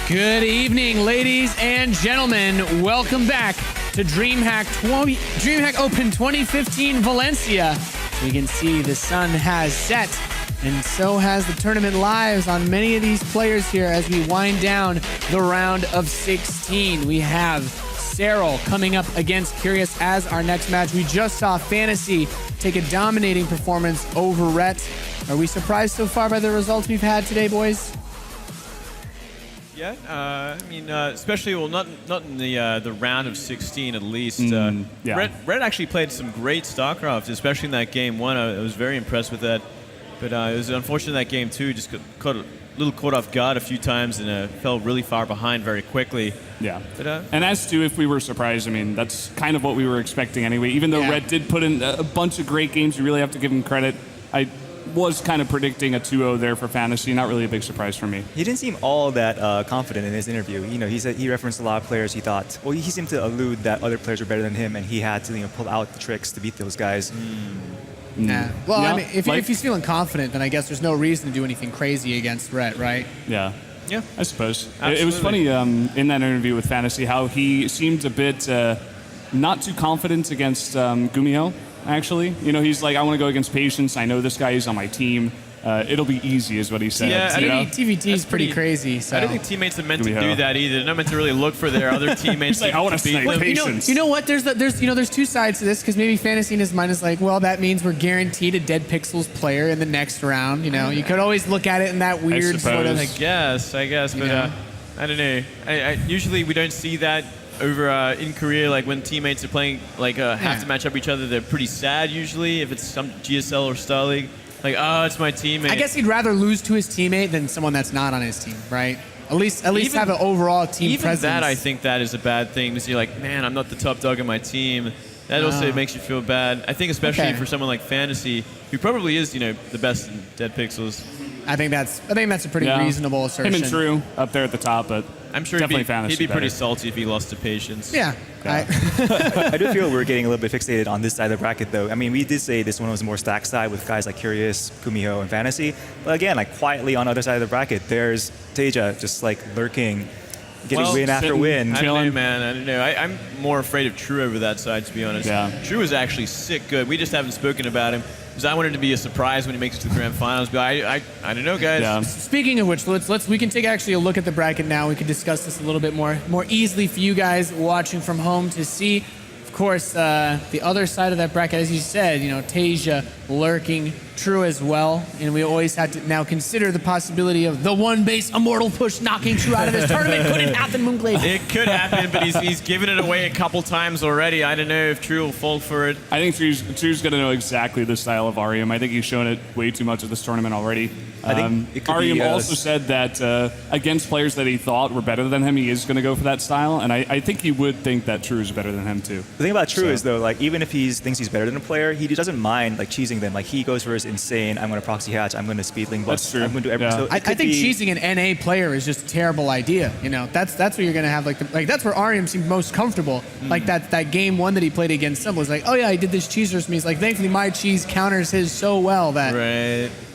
Good evening, ladies and gentlemen. Welcome back to DreamHack Open 2015 Valencia. We can see the sun has set, and so has the tournament lives on many of these players here as we wind down the round of 16. We have Serral coming up against Curious as our next match. We just saw Fantasy take a dominating performance over Rhett. Are we surprised so far by the results we've had today, boys? Yeah, I mean, especially, well, not in the round of 16 at least. Yeah. Red actually played some great StarCraft, especially in that game one. I was very impressed with that. But it was unfortunate that game two just got a little caught off guard a few times and fell really far behind very quickly. Yeah. But, and as to if we were surprised, I mean, that's kind of what we were expecting anyway. Even though Red did put in a bunch of great games, you really have to give him credit. I was kind of predicting a 2-0 there for Fantasy. Not really a big surprise for me. He didn't seem all that confident in his interview. You know, he said he referenced a lot of players. He thought, well, he seemed to allude that other players were better than him, and he had to pull out the tricks to beat those guys. Yeah. Well, I mean, if he's feeling confident, then I guess there's no reason to do anything crazy against Rhett, right? Yeah. Yeah, I suppose. Absolutely. It was funny in that interview with Fantasy how he seemed a bit not too confident against Gumiho. Actually, you know, he's like, I want to go against Patience. I know this guy is on my team. It'll be easy, is what he said. Yeah, TVT is pretty crazy. So. I don't think teammates are meant to do that either. They're not meant to really look for their other teammates. He's like, I want to snipe Patience. You know what? There's two sides to this, because maybe Fantasy in his mind is like, well, that means we're guaranteed a Dead Pixels player in the next round. You know, you could always look at it in that weird sort of. I guess, but I don't know. I usually we don't see that over in Korea, like when teammates are playing, like have to match up each other, they're pretty sad usually. If it's some GSL or Star League, like, oh, it's my teammate. I guess he'd rather lose to his teammate than someone that's not on his team, right? At least have an overall team presence. Even that, I think that is a bad thing, because you're like, man, I'm not the top dog on my team. That also makes you feel bad. I think especially for someone like Fantasy, who probably is, the best in Dead Pixels. I think that's a pretty reasonable assertion. Him and True up there at the top, but I'm sure he'd be pretty salty if he lost to Patience. Yeah. I do feel we're getting a little bit fixated on this side of the bracket, though. I mean, we did say this one was more stacked side with guys like Curious, Gumiho, and Fantasy. But again, like quietly on the other side of the bracket, there's Teja just like lurking, getting win after win. I don't know, man. I don't know. I'm more afraid of True over that side, to be honest. Yeah. True is actually sick good. We just haven't spoken about him, because I wanted to be a surprise when he makes it to the grand finals. But I don't know, guys. Yeah. Speaking of which, we can take actually a look at the bracket now. We can discuss this a little bit more easily for you guys watching from home to see. Of course, the other side of that bracket, as you said, Teja lurking, True as well, and we always had to now consider the possibility of the one base immortal push knocking True out of this tournament. Couldn't happen, Moonglade. It could happen, but he's given it away a couple times already. I don't know if True will fall for it. I think True's going to know exactly the style of Arium. I think he's shown it way too much at this tournament already. I think it could Arium be, also said that against players that he thought were better than him, he is going to go for that style, and I think he would think that True is better than him too. The thing about True is, though, like even if he thinks he's better than a player, he doesn't mind like cheesing them. Like he goes for his insane, I'm going to proxy hatch, I'm going to speed link, that's true. I'm going to do everything. Yeah. So I think cheesing an NA player is just a terrible idea. That's where you're going to have that's where Arium seemed most comfortable. Like that game one that he played against Simba was like, oh yeah, I did this cheeser to me. He's like, thankfully my cheese counters his so well that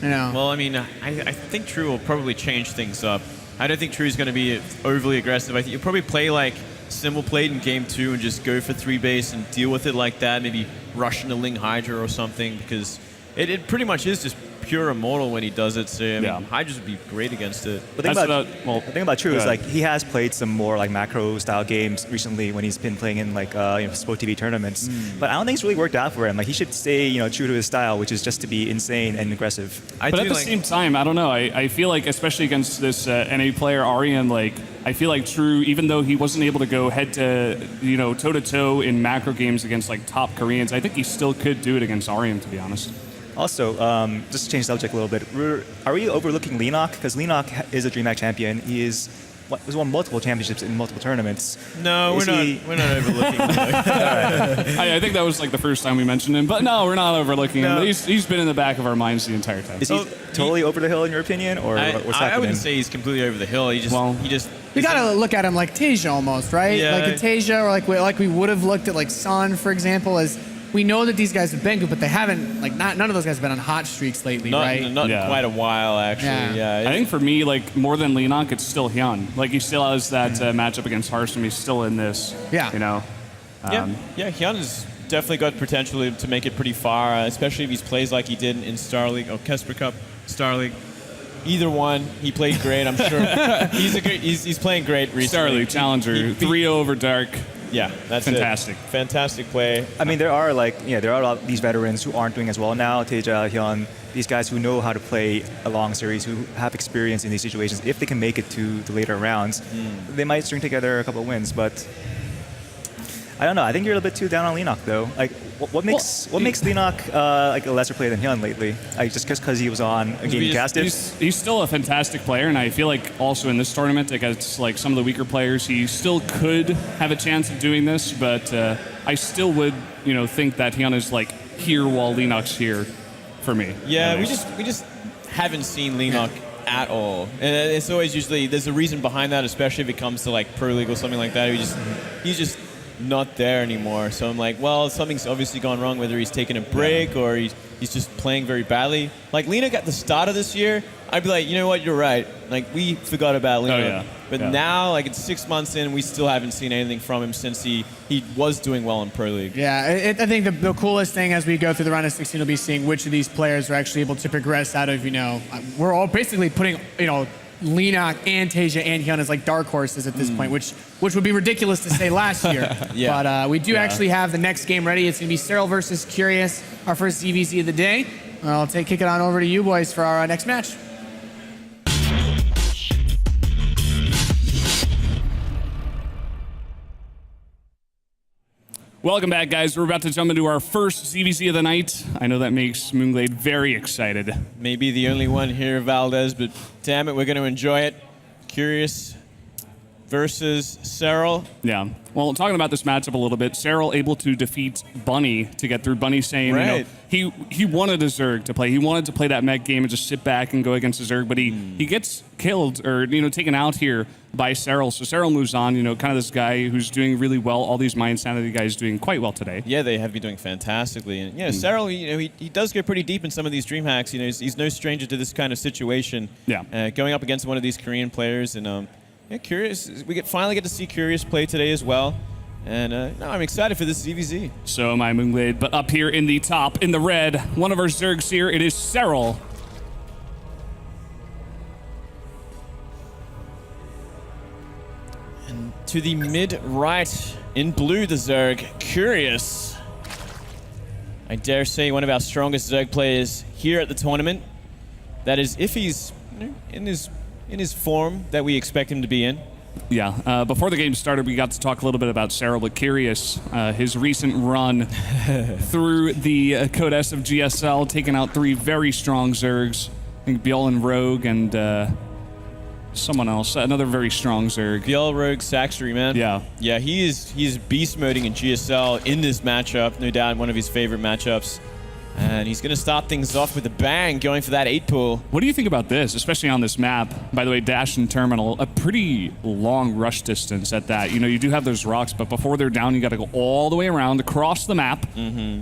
Well, I mean, I think True will probably change things up. I don't think True's going to be overly aggressive. I think you'll probably play like Symbol played in game 2 and just go for 3 base and deal with it like that. Maybe rush into Ling Hydra or something, because it pretty much is just pure immortal when he does it. So I mean, Hydras would be great against it. The thing about True is like he has played some more like macro style games recently when he's been playing in like Sport TV tournaments. But I don't think it's really worked out for him. Like he should stay true to his style, which is just to be insane and aggressive. But at the same time, I don't know. I feel like especially against this NA player Arian, like I feel like True, even though he wasn't able to go head to toe to toe in macro games against like top Koreans, I think he still could do it against Arian, to be honest. Also, just to change the subject a little bit, are we overlooking Lenok? Because Lenok is a DreamHack champion. He has won multiple championships in multiple tournaments. No, we're not overlooking him. I think that was like the first time we mentioned him, but no, we're not overlooking him. He's been in the back of our minds the entire time. Is he totally over the hill in your opinion, or what's happening? I wouldn't say he's completely over the hill. He just. You gotta look at him like Teja almost, right? Yeah. Like a Teja, or like we would have looked at like San, for example, as we know that these guys have been good, but they haven't, like, none of those guys have been on hot streaks lately, right? Not in quite a while, actually. Yeah. I think for me, like, more than Leonok, it's still Hyun. Like, he still has that matchup against Harsum. He's still in this. Yeah. You know? Hyun has definitely got potential to make it pretty far, especially if he plays like he did in Star League or Kesper Cup, Star League. Either one, he played great. I'm sure he's playing great recently. Star League Challenger, 3-0 over Dark. Yeah, that's fantastic. Fantastic play. I mean, there are a lot of these veterans who aren't doing as well now. Taeja, Hyun, these guys who know how to play a long series, who have experience in these situations. If they can make it to the later rounds, they might string together a couple of wins. But I don't know. I think you're a little bit too down on Leonok, though. Like, what makes Leonok like a lesser player than Hyun lately? Like, just because he was on a game cast. He's still a fantastic player, and I feel like also in this tournament against like some of the weaker players, he still could have a chance of doing this. But I still would, think that Hyun is like here while Leonok's here for me. Yeah, we just haven't seen Leonok at all, and it's always usually there's a reason behind that, especially if it comes to like Pro League or something like that. He's just not there anymore. So I'm like, well, something's obviously gone wrong, whether he's taking a break or he's just playing very badly. Like Leonok at the start of this year, I'd be like, you know what, you're right. Like, we forgot about Leonok. But now, like, it's 6 months in, we still haven't seen anything from him since he was doing well in Pro League. Yeah, I think the coolest thing as we go through the round of 16 will be seeing which of these players are actually able to progress out of, we're all basically putting, Leonok and Taeja and Hyun as like dark horses at this point, which would be ridiculous to say last year. But we do actually have the next game ready. It's going to be Serral versus Curious, our first ZvZ of the day. I'll kick it on over to you boys for our next match. Welcome back, guys. We're about to jump into our first ZvZ of the night. I know that makes Moonglade very excited. Maybe the only one here, Valdez, but damn it, we're going to enjoy it. Curious versus Serral. Yeah. Well, talking about this matchup a little bit, Serral able to defeat Bunny to get through. Bunny saying, he wanted a Zerg to play. He wanted to play that mech game and just sit back and go against a Zerg, but he gets killed or, taken out here by Serral. So Serral moves on, kind of this guy who's doing really well. All these Mind Sanity guys doing quite well today. Yeah, they have been doing fantastically. And Serral, he does go pretty deep in some of these DreamHacks. He's no stranger to this kind of situation. Yeah. Going up against one of these Korean players and Curious. We finally get to see Curious play today as well. And I'm excited for this ZvZ. So am I, Moonglade. But up here in the top, in the red, one of our Zergs here, it is Serral. And to the mid-right, in blue, the Zerg, Curious. I dare say one of our strongest Zerg players here at the tournament. That is, if he's in his form that we expect him to be in. Yeah, before the game started, we got to talk a little bit about Serral, but Curious, his recent run through the Code S of GSL, taking out 3 very strong Zergs. I think Bjol and Rogue and someone else, another very strong Zerg. Bjol, Rogue, Saxtery, man. Yeah. Yeah, he's beast moding in GSL in this matchup, no doubt one of his favorite matchups. And he's going to start things off with a bang, going for that 8 pool. What do you think about this, especially on this map? By the way, Dash and Terminal, a pretty long rush distance at that. You do have those rocks, but before they're down, you got to go all the way around, across the map,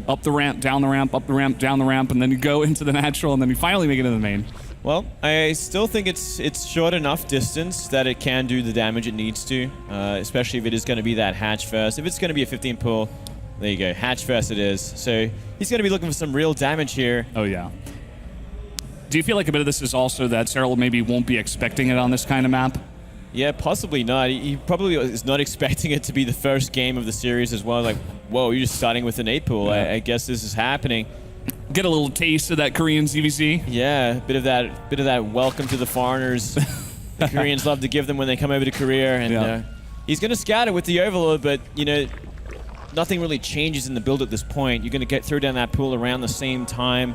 up the ramp, down the ramp, up the ramp, down the ramp, and then you go into the natural, and then you finally make it to the main. Well, I still think it's short enough distance that it can do the damage it needs to, especially if it is going to be that hatch first. If it's going to be a 15 pool, there you go. Hatch first it is. So he's going to be looking for some real damage here. Oh, yeah. Do you feel like a bit of this is also that Serral maybe won't be expecting it on this kind of map? Yeah, possibly not. He probably is not expecting it to be the first game of the series as well. Like, whoa, you're just starting with an 8 pool. Yeah. I guess this is happening. Get a little taste of that Korean ZvZ. Yeah, bit of that welcome to the foreigners. The Koreans love to give them when they come over to Korea. And he's going to scout it with the Overlord, but, nothing really changes in the build at this point. You're going to throw down that pool around the same time,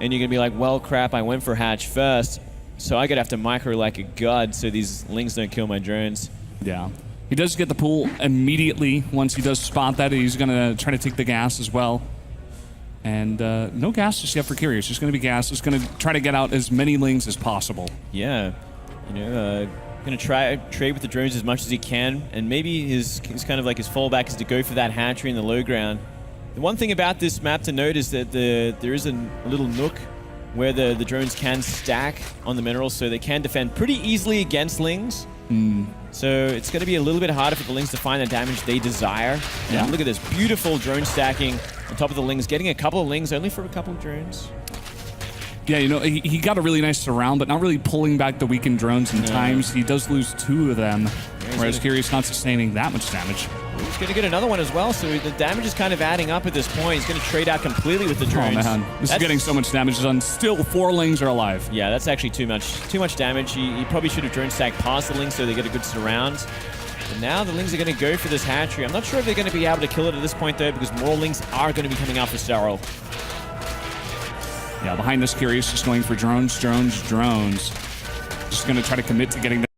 and you're going to be like, well, crap, I went for hatch first, so I could have to micro like a god so these lings don't kill my drones. Yeah. He does get the pool immediately once he does spot that. He's going to try to take the gas as well. And no gas just yet for Curious. Just going to be gas. Just going to try to get out as many lings as possible. Yeah. Going to try trade with the drones as much as he can, and maybe his kind of like his fallback is to go for that hatchery in the low ground, The one thing about this map to note is that there is a little nook where the drones can stack on the minerals, so they can defend pretty easily against Lings. So it's going to be a little bit harder for the Lings to find the damage they desire. Yeah. And look at this beautiful drone stacking on top of the Lings, getting a couple of Lings only for a couple of drones. Yeah, you know, he got a really nice surround, but not really pulling back the weakened drones in times. He does lose 2 of them, whereas Curious not sustaining that much damage. He's going to get another one as well, so the damage is kind of adding up at this point. He's going to trade out completely with the drones. Oh, man. This is getting so much damage done. Still, 4 Lings are alive. Yeah, that's actually too much damage. He probably should have drone stacked past the Lings so they get a good surround. But now the Lings are going to go for this hatchery. I'm not sure if they're going to be able to kill it at this point, though, because more Lings are going to be coming out for Serral. Yeah, behind this Curious just going for drones. Just going to try to commit to getting